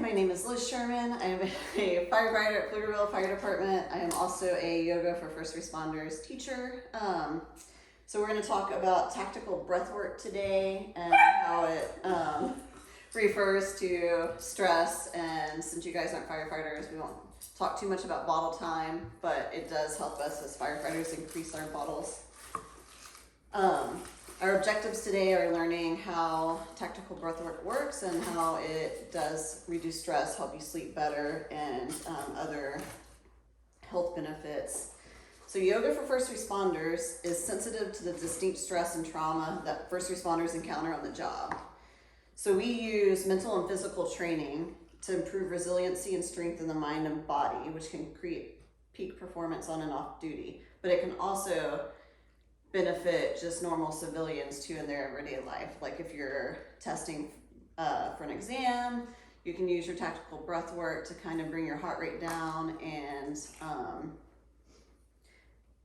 my name is Liz Sherman. I am a firefighter at Pflugerville Fire Department. I am also a Yoga for First Responders teacher. So we're going to talk about tactical breath work today and how it refers to stress. And since you guys aren't firefighters, we won't talk too much about bottle time, but it does help us as firefighters increase our bottles. Our objectives today are learning how tactical breathwork works and how it does reduce stress, help you sleep better, and other health benefits. So yoga for first responders is sensitive to the distinct stress and trauma that first responders encounter on the job. So we use mental and physical training to improve resiliency and strengthen the mind and body, which can create peak performance on and off duty. But it can also benefit just normal civilians too in their everyday life. Like if you're testing for an exam, you can use your tactical breath work to kind of bring your heart rate down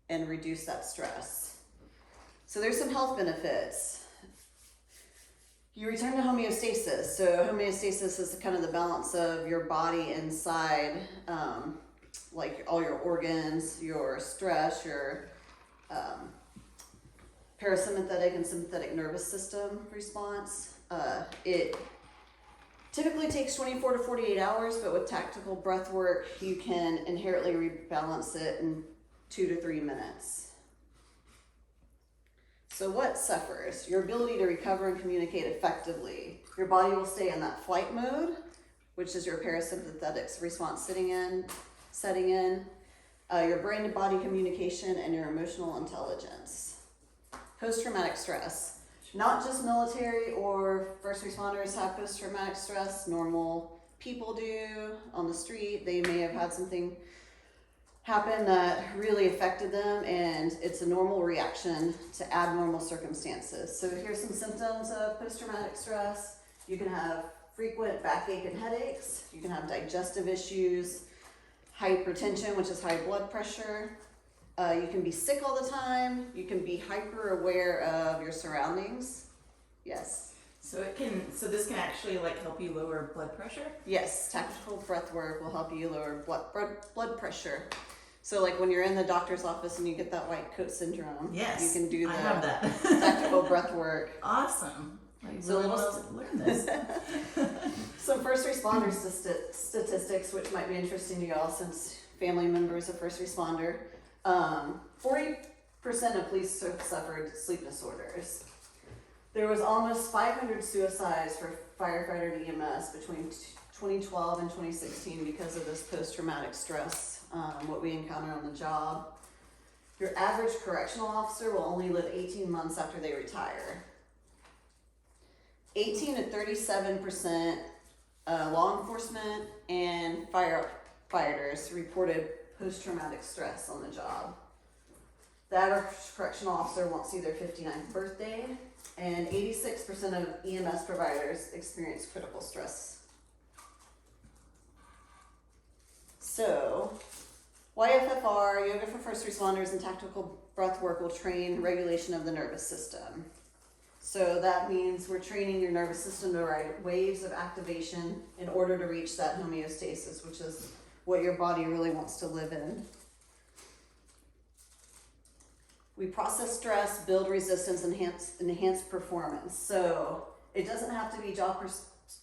and reduce that stress. So there's some health benefits. You return to homeostasis. So homeostasis is kind of the balance of your body inside, like all your organs, your stress, your parasympathetic and sympathetic nervous system response. It typically takes 24 to 48 hours, but with tactical breath work, you can inherently rebalance it in 2 to 3 minutes. So what suffers? Your ability to recover and communicate effectively. Your body will stay in that flight mode, which is your parasympathetic response setting in. Your brain to body communication and your emotional intelligence. Post-traumatic stress. Not just military or first responders have post-traumatic stress. Normal people do on the street. They may have had something happen that really affected them, and it's a normal reaction to abnormal circumstances. So here's some symptoms of post-traumatic stress. You can have frequent backache and headaches. You can have digestive issues, hypertension, which is high blood pressure. You can be sick all the time. You can be hyper aware of your surroundings. Yes. So this can actually like help you lower blood pressure? Yes, tactical breath work will help you lower blood pressure. So like when you're in the doctor's office and you get that white coat syndrome, yes, you can do I have that. tactical breath work. Awesome. I So really want to learn this. Some first responders statistics, which might be interesting to y'all since family members of first responder. 40% of police have suffered sleep disorders. There was almost 500 suicides for firefighter and EMS between 2012 and 2016 because of this post-traumatic stress, what we encounter on the job. Your average correctional officer will only live 18 months after they retire. 18 to 37% law enforcement and firefighters reported post-traumatic stress on the job. The average correctional officer won't see their 59th birthday, and 86% of EMS providers experience critical stress. So, YFFR, Yoga for First Responders, and Tactical Breath Work will train regulation of the nervous system. So that means we're training your nervous system to ride waves of activation in order to reach that homeostasis, which is what your body really wants to live in. We process stress, build resistance, enhance performance. So it doesn't have to be job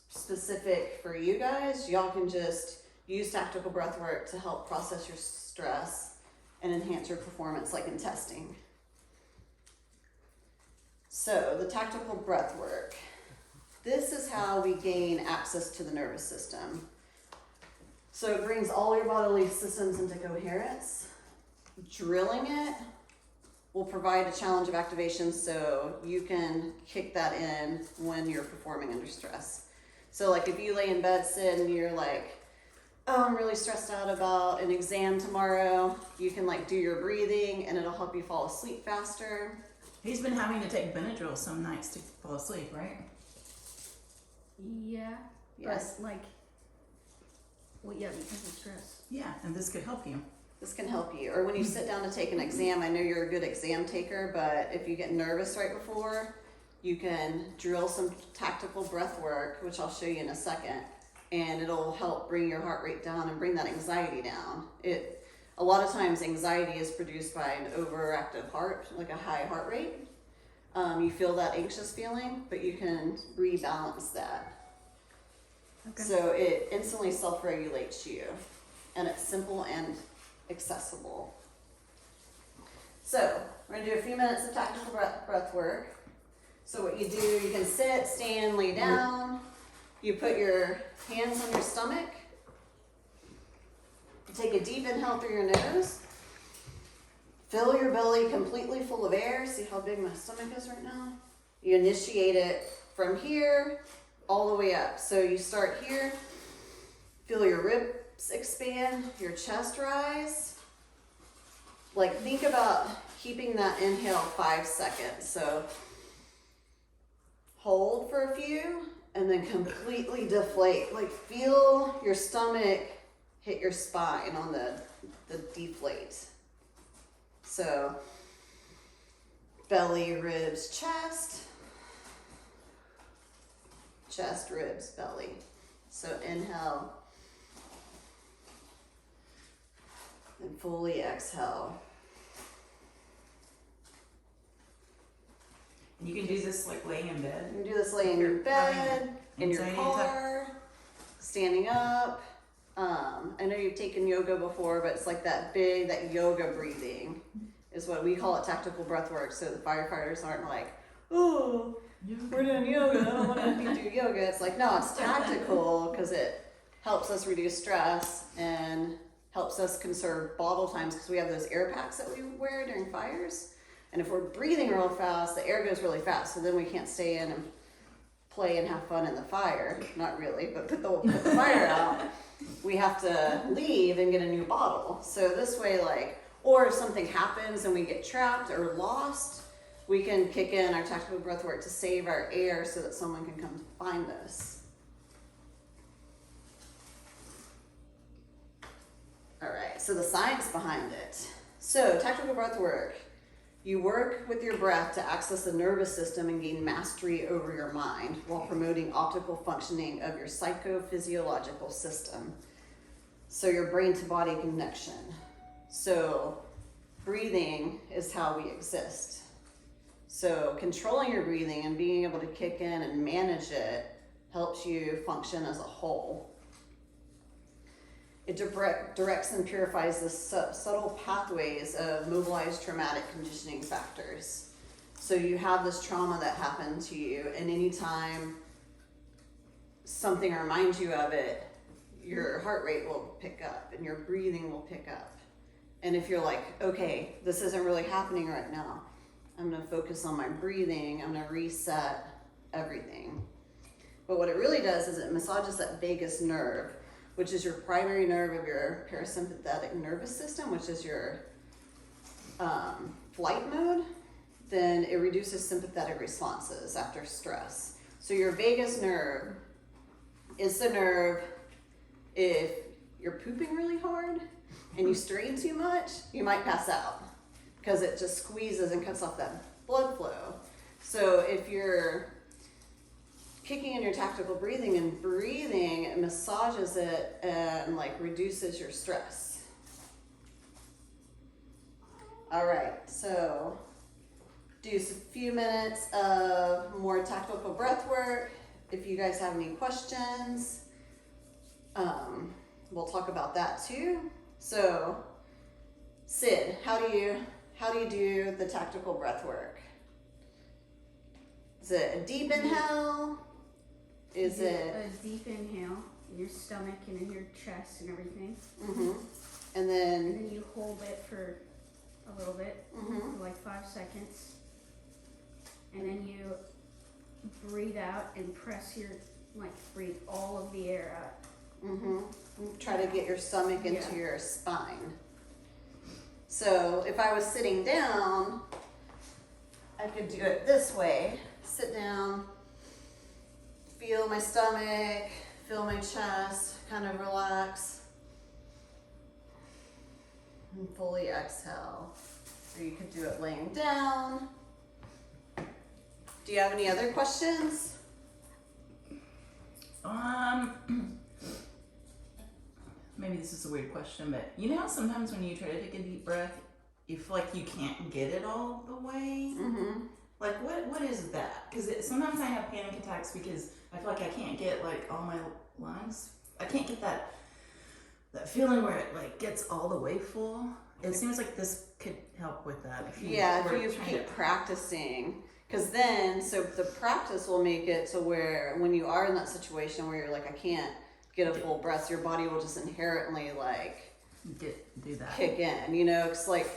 specific for you guys. Y'all can just use tactical breath work to help process your stress and enhance your performance, like in testing. So the tactical breath work. This is how we gain access to the nervous system. So it brings all your bodily systems into coherence. Drilling it will provide a challenge of activation so you can kick that in when you're performing under stress. So like if you lay in bed sit and you're like, oh, I'm really stressed out about an exam tomorrow, you can like do your breathing and it'll help you fall asleep faster. He's been having to take Benadryl some nights to fall asleep, right? Yeah. Yes. But like, well, yeah, because of stress. Yeah, and this could help you. This can help you. Or when you sit down to take an exam, I know you're a good exam taker, but if you get nervous right before, you can drill some tactical breath work, which I'll show you in a second, and it'll help bring your heart rate down and bring that anxiety down. A lot of times anxiety is produced by an overactive heart, like a high heart rate. You feel that anxious feeling, but you can rebalance that. Okay. So it instantly self-regulates you, and it's simple and accessible. So we're gonna do a few minutes of tactical breath work. So what you do, you can sit, stand, lay down. You put your hands on your stomach. You take a deep inhale through your nose. Fill your belly completely full of air. See how big my stomach is right now? You initiate it from here all the way up. So you start here. Feel your ribs expand, your chest rise. Like think about keeping that inhale 5 seconds. So hold for a few and then completely deflate. Like feel your stomach hit your spine on the deflate. So belly, ribs, chest, chest, ribs, belly. So inhale and fully exhale. And you can do this like laying in bed. You can do this laying in your bed, in your car, standing up. I know you've taken yoga before, but it's like that yoga breathing is what we call it, tactical breath work. So the firefighters aren't like, oh, we're doing yoga, I don't want to do yoga. It's like, no, it's tactical because it helps us reduce stress and helps us conserve bottle times because we have those air packs that we wear during fires. And if we're breathing real fast, the air goes really fast. So then we can't stay in and play and have fun in the fire. Not really, but put the fire out. We have to leave and get a new bottle. So this way, or if something happens and we get trapped or lost, we can kick in our tactical breath work to save our air so that someone can come find us. All right, so the science behind it. So tactical breath work. You work with your breath to access the nervous system and gain mastery over your mind while promoting optimal functioning of your psychophysiological system. So your brain to body connection. So breathing is how we exist. So controlling your breathing and being able to kick in and manage it helps you function as a whole. It directs and purifies the subtle pathways of mobilized traumatic conditioning factors. So you have this trauma that happened to you, and anytime something reminds you of it, your heart rate will pick up and your breathing will pick up. And if you're like, okay, this isn't really happening right now, I'm gonna focus on my breathing, I'm gonna reset everything. But what it really does is it massages that vagus nerve, which is your primary nerve of your parasympathetic nervous system, which is your flight mode. Then it reduces sympathetic responses after stress. So your vagus nerve is the nerve if you're pooping really hard and you strain too much, you might pass out because it just squeezes and cuts off that blood flow. So if you're kicking in your tactical breathing and breathing, it massages it and reduces your stress. All right, so do a few minutes of more tactical breath work. If you guys have any questions, we'll talk about that too. So Sid, how do you do the tactical breath work? Is it a deep inhale? Is it a deep inhale in your stomach and in your chest and everything? Mm-hmm. And And then then you hold it for a little bit, mm-hmm. for like 5 seconds. And then you breathe out and breathe all of the air out. Mm-hmm. Try to get your stomach into Yeah. your spine. So if I was sitting down, I could do it this way. Sit down, feel my stomach, feel my chest, kind of relax. And fully exhale. Or you could do it laying down. Do you have any other questions? this is a weird question, but you know how sometimes when you try to take a deep breath, you feel like you can't get it all the way? Mm-hmm. Like, what is that? Because sometimes I have panic attacks because I feel like I can't get, like, all my lungs. I can't get that feeling where it, like, gets all the way full. It seems like this could help with that. If you Yeah, were if you trying keep to- practicing, because then, so the practice will make it to where when you are in that situation where you're like, I can't get a full breath, your body will just inherently like do that. kick in, you know, it's like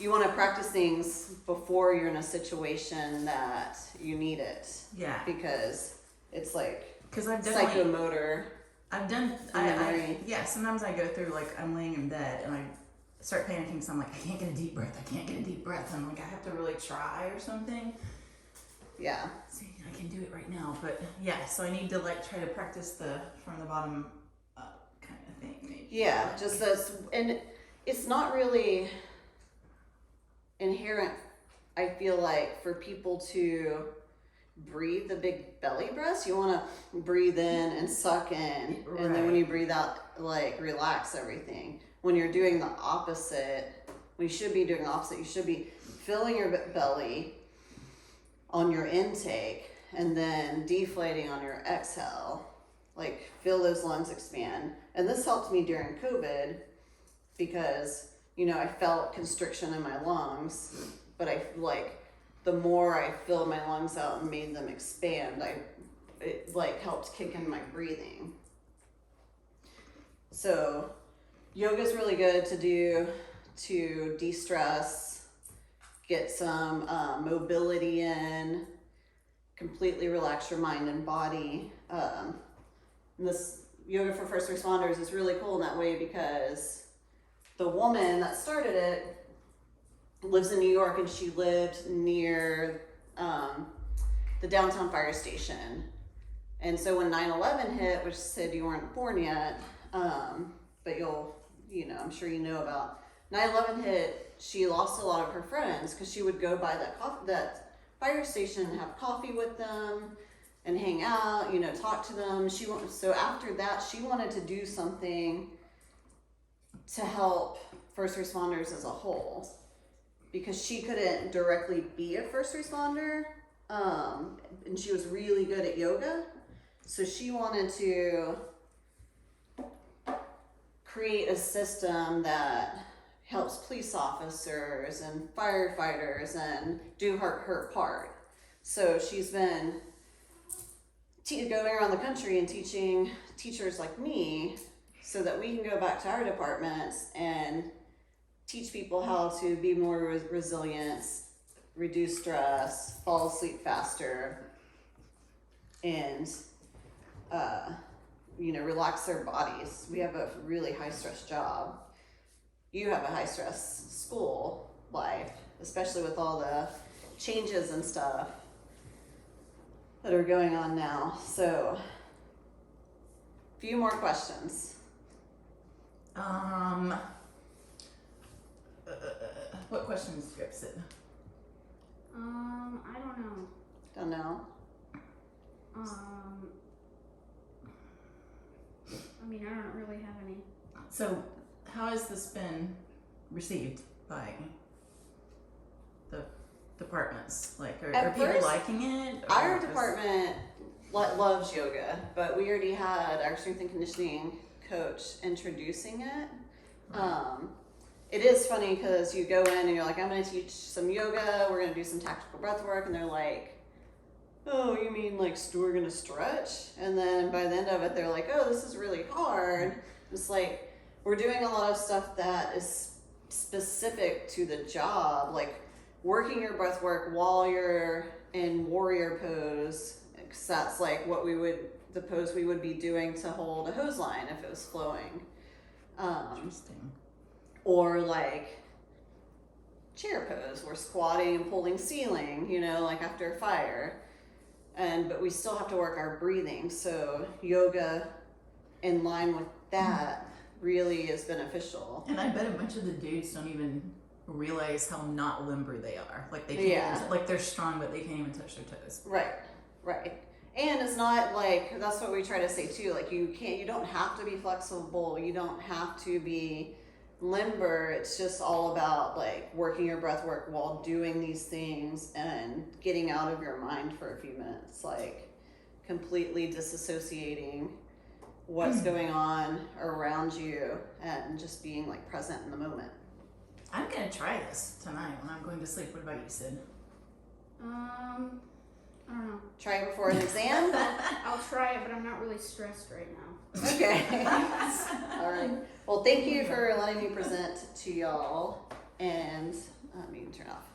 you want to practice things before you're in a situation that you need it, Yeah, because it's like because I've definitely, psychomotor. I've done, memory. yeah, sometimes I go through, like, I'm laying in bed and I start panicking, so I'm like, I can't get a deep breath, I can't get a deep breath. I'm like, I have to really try or something. Yeah. See, I can do it right now, but yeah, so I need to, like, try to practice the from the bottom up kind of thing, maybe. Yeah, just that's, and it's not really inherent, I feel like, for people to breathe the big belly breaths. You want to breathe in and suck in, and then when Right. you breathe out, like, relax everything. When you're doing the opposite, we should be doing the opposite. You should be filling your belly on your intake and then deflating on your exhale. Like, feel those lungs expand. And this helped me during COVID because, you know, I felt constriction in my lungs, but I like the more I filled my lungs out and made them expand, it like helped kick in my breathing. So yoga is really good to do to de-stress, get some mobility in, completely relax your mind and body. And this yoga for first responders is really cool in that way because the woman that started it lives in New York, and she lived near the downtown fire station. And so when 9/11 hit, which said you weren't born yet, but I'm sure you know about 9/11 hit, she lost a lot of her friends because she would go by that fire station and have coffee with them and hang out, talk to them. So after that, she wanted to do something to help first responders as a whole, because she couldn't directly be a first responder, and she was really good at yoga. So she wanted to create a system that helps police officers and firefighters and do her part. So she's been going around the country and teaching teachers like me so that we can go back to our departments and teach people how to be more resilient, reduce stress, fall asleep faster, and relax their bodies. We have a really high stress job. You have a high stress school life, especially with all the changes and stuff that are going on now. So, a few more questions. What questions scripts it? I don't know. Don't know. I don't really have any. So, how has this been received by the departments? Like, are At people first, liking it? Or Our is- department loves yoga, but we already had our strength and conditioning coach introducing it. It is funny because you go in and you're like, I'm going to teach some yoga, we're going to do some tactical breath work, and they're like, oh, you mean like we're going to stretch? And then by the end of it, they're like, oh, this is really hard. It's like, we're doing a lot of stuff that is specific to the job, like working your breath work while you're in warrior pose. 'Cause that's like the pose we would be doing to hold a hose line if it was flowing. Interesting. Or like chair pose, we're squatting and pulling ceiling, like after a fire. But we still have to work our breathing. So yoga in line with that really is beneficial. And I bet a bunch of the dudes don't even realize how not limber they are. Like they can't Yeah. even, like they're strong, but they can't even touch their toes. Right. And it's not like, that's what we try to say too, like you don't have to be flexible, you don't have to be limber. It's just all about like working your breath work while doing these things and getting out of your mind for a few minutes, like completely disassociating what's going on around you and just being like present in the moment. I'm gonna try this tonight when I'm going to sleep. What about you, Sid? I don't know. Try it before an exam. I'll try it, but I'm not really stressed right now. Okay. All right. Well, thank you for letting me present to y'all, and you can turn off.